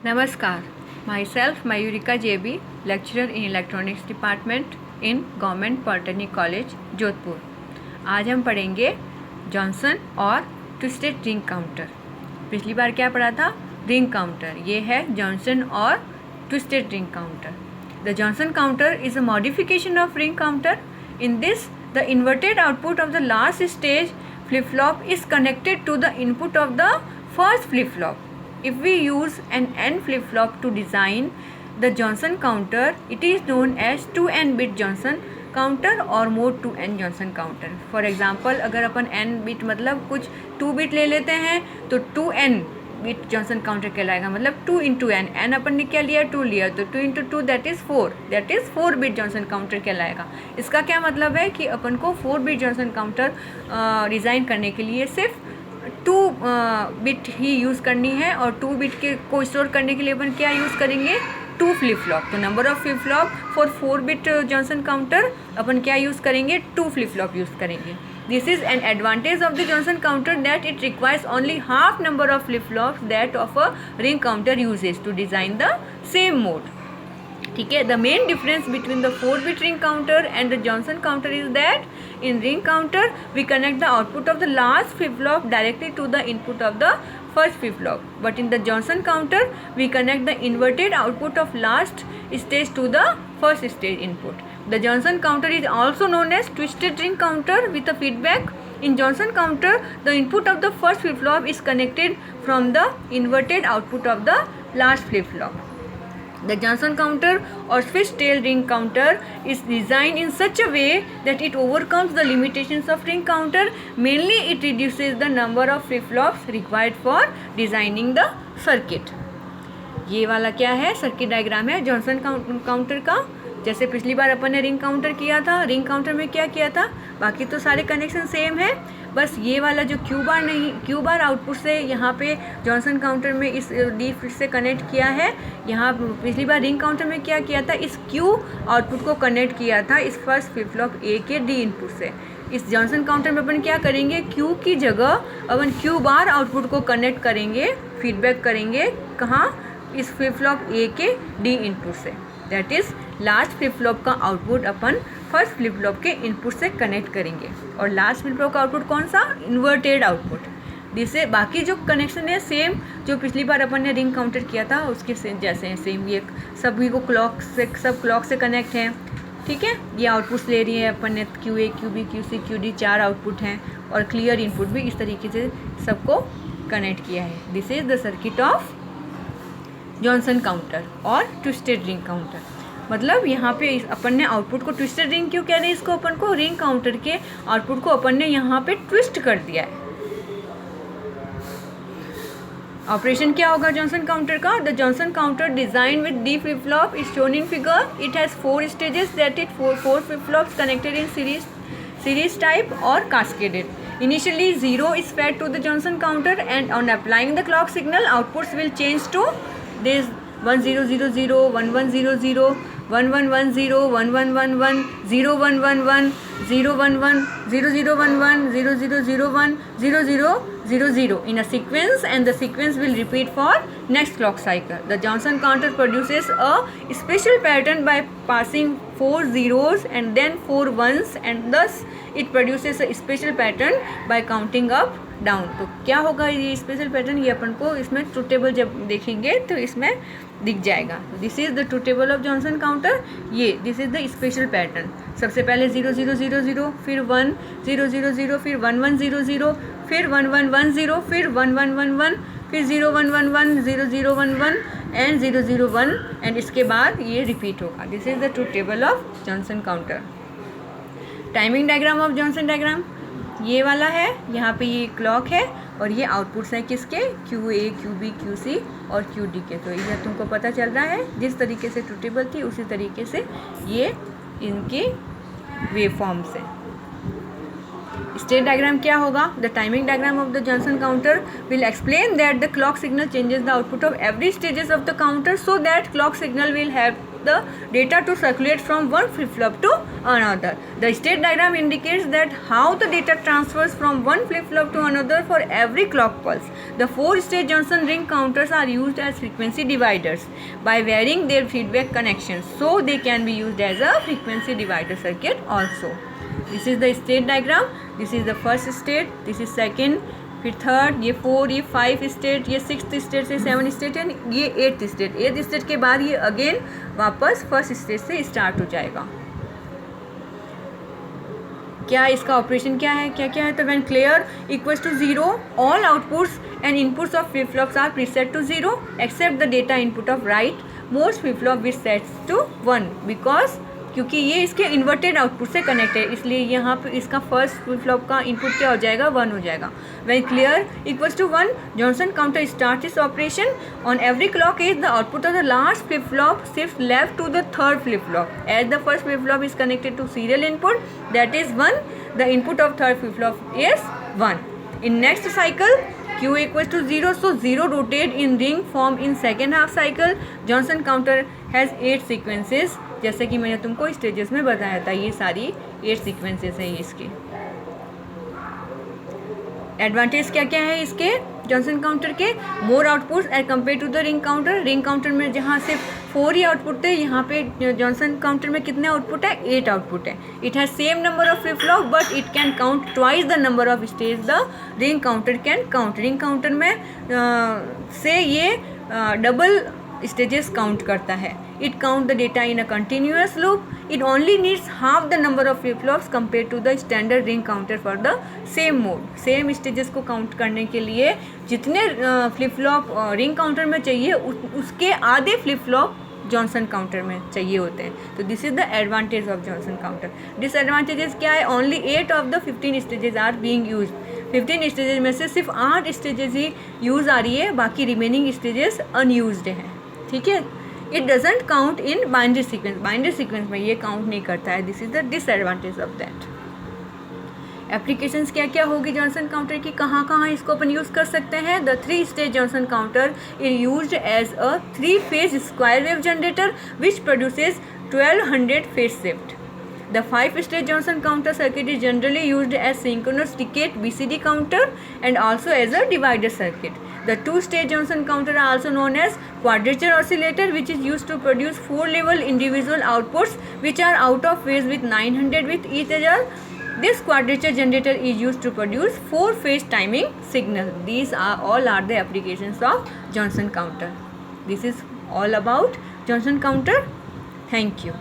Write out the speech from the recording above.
Namaskar. Myself Mayurika JB, lecturer in Electronics Department in Government Polytechnic College, Jodhpur. आज हम पढ़ेंगे Johnson और twisted ring counter. पिछली बार क्या पढ़ा था? Ring counter. ये है जॉनसन और twisted ring counter. The Johnson counter is a modification of ring counter. In this, the inverted output of the last stage flip-flop is connected to the input of the first flip-flop. If we use an N flip-flop to design the Johnson counter, it is known as 2N bit Johnson counter or mode 2N Johnson counter. For example, अगर अपन N bit मतलब कुछ 2 bit ले लेते हैं तो 2N bit Johnson counter कहलाएगा. मतलब 2 into N. N अपन ने क्या लिया? 2 लिया, तो 2 into 2 that is 4. That is 4 bit Johnson counter कहलाएगा. इसका क्या मतलब है कि अपन को 4 बिट जॉनसन काउंटर डिज़ाइन करने के लिए सिर्फ 2 बिट ही यूज़ करनी है. और 2 बिट के को स्टोर करने के लिए अपन क्या यूज़ करेंगे? 2 फ्लिप फ्लॉप. तो number of flip flop for 4 bit Johnson counter अपन क्या यूज़ करेंगे? 2 फ्लिप फ्लॉप यूज़ करेंगे. This is an advantage of the Johnson counter that it requires only half number of flip-flops that of a ring counter uses to design the same mode. ठीक है. The main difference between the 4-bit ring counter and the Johnson counter is that in ring counter we connect the output of the last flip-flop directly to the input of the first flip-flop. But in the Johnson counter we connect the inverted output of last stage to the first stage input. The Johnson counter is also known as twisted ring counter with a feedback. In Johnson counter, the input of the first flip-flop is connected from the inverted output of the last flip-flop. The Johnson counter or switch-tail ring counter is designed in such a way that it overcomes the limitations of ring counter. Mainly, it reduces the number of flip-flops required for designing the circuit. ये वाला क्या है? Circuit diagram है Johnson counter का. जैसे पिछली बार अपन ने ring counter किया था. रिंग काउंटर में क्या किया था? बाकी तो सारे कनेक्शन सेम है. बस ये वाला जो क्यू बार आउटपुट से यहाँ पे जॉनसन काउंटर में इस डी से कनेक्ट किया है. यहाँ पिछली बार रिंग काउंटर में क्या किया था? इस क्यू आउटपुट को कनेक्ट किया था इस फर्स्ट फ्लिप फ्लॉप ए के डी इनपुट से. इस जॉनसन काउंटर में अपन क्या करेंगे? क्यू की जगह अपन क्यू बार आउटपुट को कनेक्ट करेंगे, फीडबैक करेंगे. कहाँ? इस फ्लिप फ्लॉप ए के डी इनपुट से. That is last flip flop का आउटपुट अपन फर्स्ट फ्लिप फ्लॉप के इनपुट से कनेक्ट करेंगे. और लास्ट फ्लिप फ्लॉप का आउटपुट कौन सा? Inverted output. जिससे बाकी जो कनेक्शन है सेम जो पिछली बार अपन ने रिंग काउंटर किया था उसके जैसे हैं सेम. ये सभी को क्लॉक से कनेक्ट हैं. ठीक है. ये आउटपुट्स ले रही है अपन ने Q A, Q B, Q C, Q D 4 output हैं. और क्लियर इनपुट भी इस तरीके से सबको कनेक्ट किया है. This is the circuit of Johnson counter और ट्विस्टेड रिंग काउंटर. मतलब यहाँ पे अपन ने आउटपुट को ट्विस्टेड रिंग क्यों कह रहे हैं? इसको अपन को रिंग काउंटर के आउटपुट को अपन ने यहाँ पे ट्विस्ट कर दिया है. ऑपरेशन क्या होगा जॉनसन काउंटर का? The Johnson counter design with D flip flop is shown in figure. It has 4 stages that it 4 flip flops connected in series type और cascaded. Initially 0 is fed to the Johnson counter and on applying the clock signal outputs will change to this 1000, 1100, 1110, 1111, 0111, 011, 0011, 0001, 0000 in a sequence, and the sequence will repeat for next clock cycle. The Johnson counter produces a special pattern by passing 4 zeros and then 4 ones, and thus it produces a special pattern by counting up down. तो क्या होगा ये special pattern? ये अपन को इसमें truth table जब देखेंगे तो इसमें दिख जाएगा. This is the truth table of Johnson counter. ये this is the special pattern. सबसे पहले 0000, फिर 1000, फिर 1100, फिर 1110, फिर 1111, फिर 0111, 0011 एंड 001, एंड इसके बाद ये रिपीट होगा. This is the truth table of Johnson counter. Timing diagram of Johnson diagram ये वाला है. यहाँ पे ये क्लॉक है और ये आउटपुट्स हैं किसके? Q A, Q B, Q C और क्यू डी के. तो ये तुमको पता चल रहा है जिस तरीके से ट्रूथ टेबल थी उसी तरीके से ये इनकी वेव फॉर्म्स हैं. स्टेट डायग्राम क्या होगा? The timing diagram of the Johnson counter will explain that the clock signal changes the output of every stages of the counter so that clock signal will have the data to circulate from one flip-flop to another. The state diagram indicates that how the data transfers from one flip-flop to another for every clock pulse. The 4-stage Johnson ring counters are used as frequency dividers by varying their feedback connections, so they can be used as a frequency divider circuit also. This is the state diagram. This is the first state, this is second, फिर third, ये 4, ये 5 state, ये 6th state से 7 state and ये 8th state. 8th state के बाद ये again वापस फर्स्ट स्टेट से स्टार्ट हो जाएगा। क्या इसका ऑपरेशन क्या है, क्या क्या है? तो when clear equals to 0 all outputs and inputs of flip flops are preset to 0 except the data input of rightmost flip flop which sets to 1 because क्योंकि ये इसके इन्वर्टेड आउटपुट से कनेक्ट है, इसलिए यहाँ पे इसका फर्स्ट फ्लिप फ्लॉप का इनपुट क्या हो जाएगा, 1 हो जाएगा। When clear equals to 1 Johnson counter start its operation on every clock edge the output of the last flip flop shift left to the third flip flop as the first flip flop is connected to serial input that is 1, the input of third flip flop is 1 in next cycle Q equals to 0, so 0 rotate in ring form in second half cycle. Johnson counter has 8 sequences. जैसे कि मैंने तुमको stages में बताया था, ये सारी 8 sequences हैं इसके। एडवांटेज क्या क्या है इसके जॉनसन काउंटर के? More outputs as compared to the ring counter. Ring counter में जहाँ सिर्फ 4 ही आउटपुट थे, यहाँ पे जॉनसन काउंटर में कितने आउटपुट है? 8 आउटपुट है। It has same number of flip flop but it can count twice the number of stage the ring counter can count. Ring counter में से ये डबल स्टेजेस काउंट करता है। It count the data in a continuous loop. It only needs half the number of flip flops compare to the standard ring counter for the same mode. Same stages को count करने के लिए जितने flip flop ring counter में चाहिए उसके आधे flip flop Johnson counter में चाहिए होते हैं। तो this is the advantage of Johnson counter. Disadvantages क्या है? Only 8 of the 15 stages are being use. 15 stages में से सिर्फ 8 स्टेजेस ही यूज़ आ रही है, बाकी रिमेनिंग स्टेजेस अनयूज्ड हैं। ठीक है, it doesn't count in binary sequence. Binary sequence में ये काउंट नहीं करता है। This is the disadvantage of that. Applications क्या क्या होगी जॉनसन काउंटर की, कहाँ कहाँ इसको अपन यूज़ कर सकते हैं? The 3-stage Johnson counter is used as a 3-phase square wave generator which produces 1200 phase shift. The 5-stage Johnson counter circuit is generally used as synchronous decade BCD counter and also as a divider circuit. The 2-stage Johnson counter are also known as quadrature oscillator, which is used to produce 4-level individual outputs which are out of phase with 900 with each other. This quadrature generator is used to produce 4-phase timing signal. These are all the applications of Johnson counter. This is all about Johnson counter. Thank you.